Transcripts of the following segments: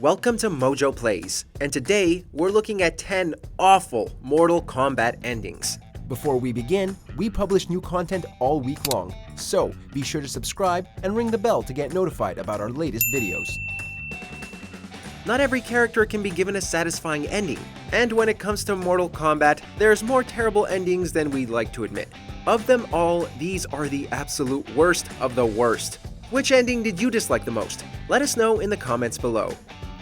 Welcome to MojoPlays, and today we're looking at 10 awful Mortal Kombat endings. Before we begin, we publish new content all week long, so be sure to subscribe and ring the bell to get notified about our latest videos. Not every character can be given a satisfying ending, and when it comes to Mortal Kombat, there's more terrible endings than we'd like to admit. Of them all, these are the absolute worst of the worst. Which ending did you dislike the most? Let us know in the comments below.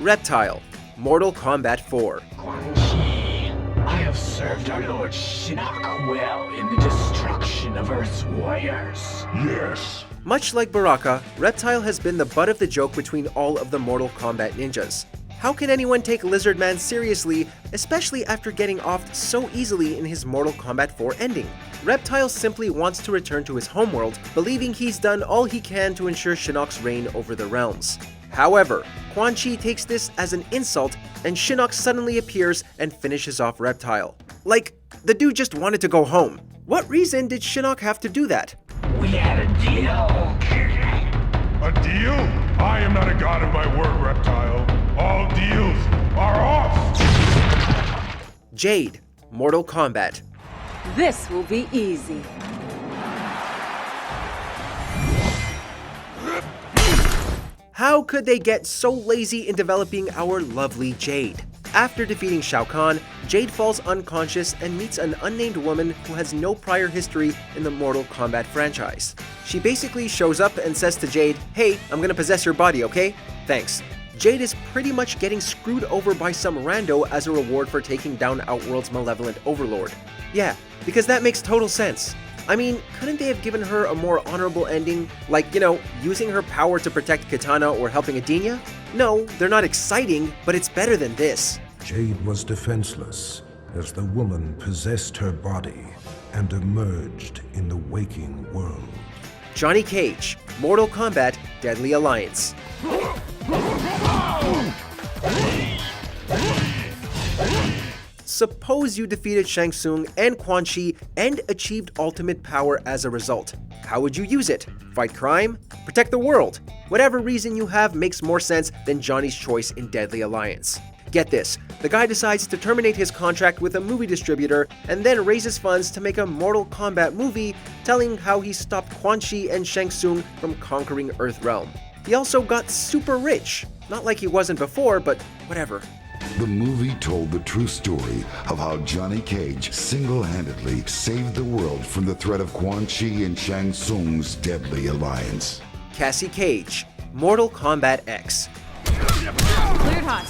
Reptile, Mortal Kombat 4. Quan Chi, I have served our Lord Shinnok well in the destruction of Earth's warriors. Yes. Much like Baraka, Reptile has been the butt of the joke between all of the Mortal Kombat ninjas. How can anyone take Lizard Man seriously, especially after getting offed so easily in his Mortal Kombat 4 ending? Reptile simply wants to return to his homeworld, believing he's done all he can to ensure Shinnok's reign over the realms. However, Quan Chi takes this as an insult, and Shinnok suddenly appears and finishes off Reptile. Like, the dude just wanted to go home. What reason did Shinnok have to do that? We had a deal. A deal? I am not a god of my word, Reptile. All deals are off! Jade, Mortal Kombat. This will be easy. How could they get so lazy in developing our lovely Jade? After defeating Shao Kahn, Jade falls unconscious and meets an unnamed woman who has no prior history in the Mortal Kombat franchise. She basically shows up and says to Jade, "Hey, I'm gonna possess your body, okay? Thanks." Jade is pretty much getting screwed over by some rando as a reward for taking down Outworld's malevolent overlord. Yeah, because that makes total sense. I mean, couldn't they have given her a more honorable ending? Like, using her power to protect Kitana or helping Adenia? No, they're not exciting, but it's better than this. Jade was defenseless as the woman possessed her body and emerged in the waking world. Johnny Cage, Mortal Kombat, Deadly Alliance. Suppose you defeated Shang Tsung and Quan Chi and achieved ultimate power as a result. How would you use it? Fight crime? Protect the world? Whatever reason you have makes more sense than Johnny's choice in Deadly Alliance. Get this, the guy decides to terminate his contract with a movie distributor and then raises funds to make a Mortal Kombat movie telling how he stopped Quan Chi and Shang Tsung from conquering Earthrealm. He also got super rich. Not like he wasn't before, but whatever. The movie told the true story of how Johnny Cage single-handedly saved the world from the threat of Quan Chi and Shang Tsung's deadly alliance. Cassie Cage, Mortal Kombat X. Cleared hot.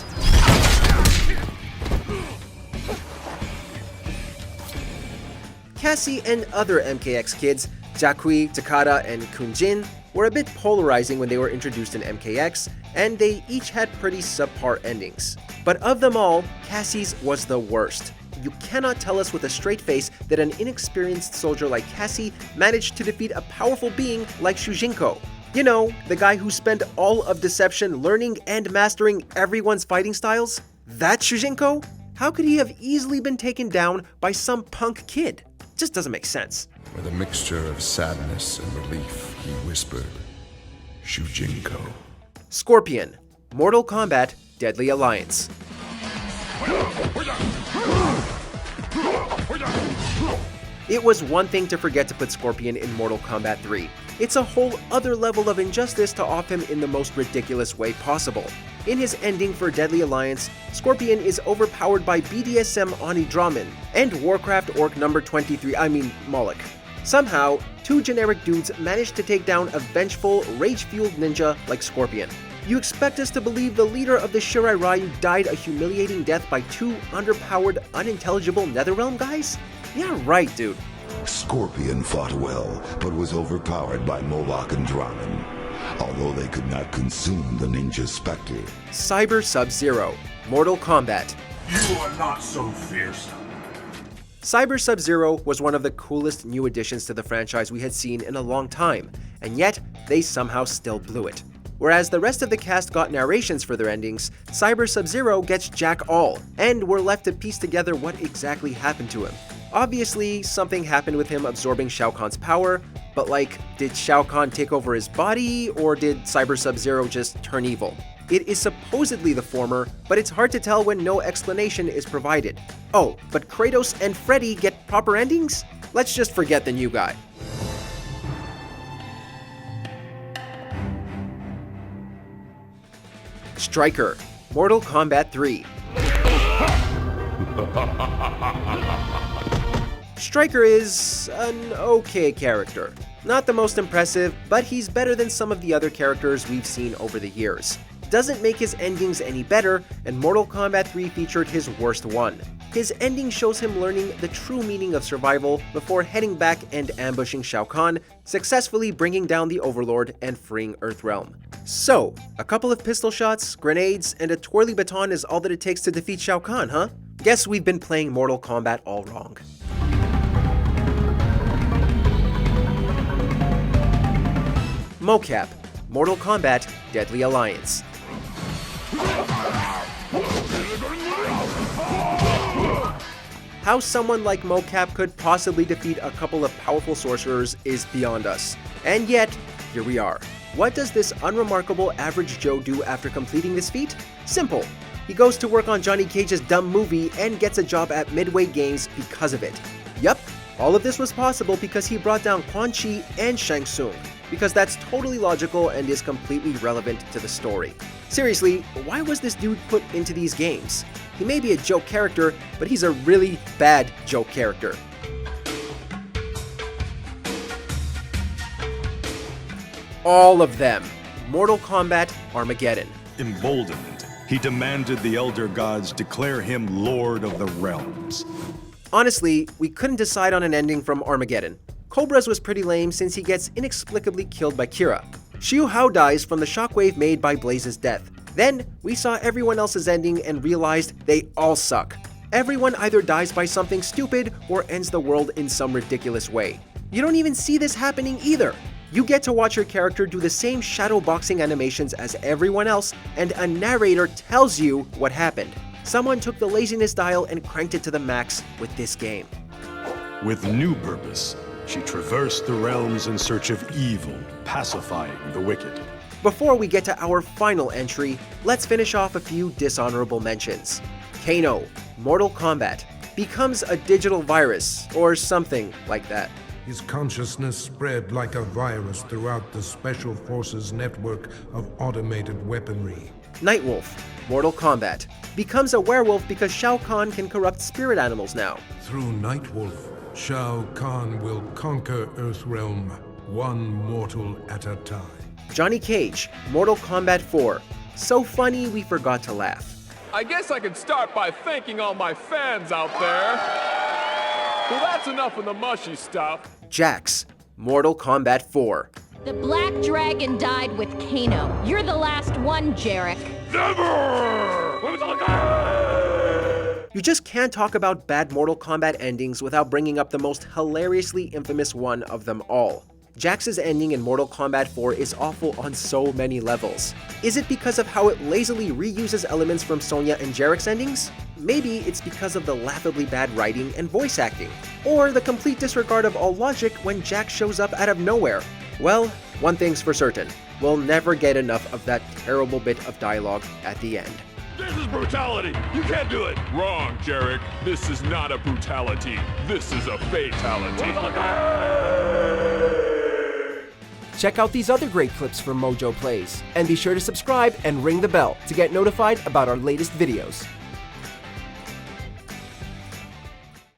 Cassie and other MKX kids, Jakui, Takada, and Kunjin, were a bit polarizing when they were introduced in MKX, and they each had pretty subpar endings. But of them all, Cassie's was the worst. You cannot tell us with a straight face that an inexperienced soldier like Cassie managed to defeat a powerful being like Shujinko. You know, the guy who spent all of Deception learning and mastering everyone's fighting styles? That Shujinko? How could he have easily been taken down by some punk kid? Just doesn't make sense. With a mixture of sadness and relief, he whispered, "Shujinko." Scorpion, Mortal Kombat, Deadly Alliance. It was one thing to forget to put Scorpion in Mortal Kombat 3. It's a whole other level of injustice to off him in the most ridiculous way possible. In his ending for Deadly Alliance, Scorpion is overpowered by BDSM Ani Draman and Warcraft Orc number 23, Moloch. Somehow, two generic dudes managed to take down a vengeful, rage-fueled ninja like Scorpion. You expect us to believe the leader of the Shirai Ryu died a humiliating death by two underpowered, unintelligible Netherrealm guys? Yeah, right, dude. Scorpion fought well, but was overpowered by Moloch and Draman, although they could not consume the ninja specter. Cyber SubZero, Mortal Kombat. You are not so fearsome. Cyber SubZero was one of the coolest new additions to the franchise we had seen in a long time, and yet they somehow still blew it. Whereas the rest of the cast got narrations for their endings, Cyber SubZero gets jack all, and we're left to piece together what exactly happened to him. Obviously, something happened with him absorbing Shao Kahn's power, but did Shao Kahn take over his body, or did Cyber SubZero just turn evil? It is supposedly the former, but it's hard to tell when no explanation is provided. Oh, but Kratos and Freddy get proper endings? Let's just forget the new guy. Stryker, Mortal Kombat 3. Stryker is an okay character. Not the most impressive, but he's better than some of the other characters we've seen over the years. Doesn't make his endings any better, and Mortal Kombat 3 featured his worst one. His ending shows him learning the true meaning of survival before heading back and ambushing Shao Kahn, successfully bringing down the Overlord and freeing Earthrealm. So, a couple of pistol shots, grenades, and a twirly baton is all that it takes to defeat Shao Kahn, huh? Guess we've been playing Mortal Kombat all wrong. Mocap, Mortal Kombat Deadly Alliance. How someone like Mocap could possibly defeat a couple of powerful sorcerers is beyond us. And yet, here we are. What does this unremarkable average Joe do after completing this feat? Simple. He goes to work on Johnny Cage's dumb movie and gets a job at Midway Games because of it. Yup, all of this was possible because he brought down Quan Chi and Shang Tsung, because that's totally logical and is completely relevant to the story. Seriously, why was this dude put into these games? He may be a joke character, but he's a really bad joke character. All of them. Mortal Kombat Armageddon. Emboldened, he demanded the Elder Gods declare him Lord of the Realms. Honestly, we couldn't decide on an ending from Armageddon. Cobra's was pretty lame since he gets inexplicably killed by Kira. Xiu Hao dies from the shockwave made by Blaze's death. Then, we saw everyone else's ending and realized they all suck. Everyone either dies by something stupid or ends the world in some ridiculous way. You don't even see this happening either. You get to watch your character do the same shadow boxing animations as everyone else, and a narrator tells you what happened. Someone took the laziness dial and cranked it to the max with this game. With new purpose, she traversed the realms in search of evil, pacifying the wicked. Before we get to our final entry, let's finish off a few dishonorable mentions. Kano, Mortal Kombat, becomes a digital virus, or something like that. His consciousness spread like a virus throughout the Special Forces network of automated weaponry. Nightwolf, Mortal Kombat, becomes a werewolf because Shao Kahn can corrupt spirit animals now. Through Nightwolf, Shao Kahn will conquer Earthrealm, one mortal at a time. Johnny Cage, Mortal Kombat 4. So funny we forgot to laugh. I guess I could start by thanking all my fans out there. Well, that's enough of the mushy stuff. Jax, Mortal Kombat 4. The Black Dragon died with Kano. You're the last one, Jarek. Never! You just can't talk about bad Mortal Kombat endings without bringing up the most hilariously infamous one of them all. Jax's ending in Mortal Kombat 4 is awful on so many levels. Is it because of how it lazily reuses elements from Sonya and Jarek's endings? Maybe it's because of the laughably bad writing and voice acting. Or the complete disregard of all logic when Jax shows up out of nowhere. Well, one thing's for certain. We'll never get enough of that terrible bit of dialogue at the end. This is brutality! You can't do it! Wrong, Jarek. This is not a brutality. This is a fatality. Check out these other great clips from MojoPlays, and be sure to subscribe and ring the bell to get notified about our latest videos.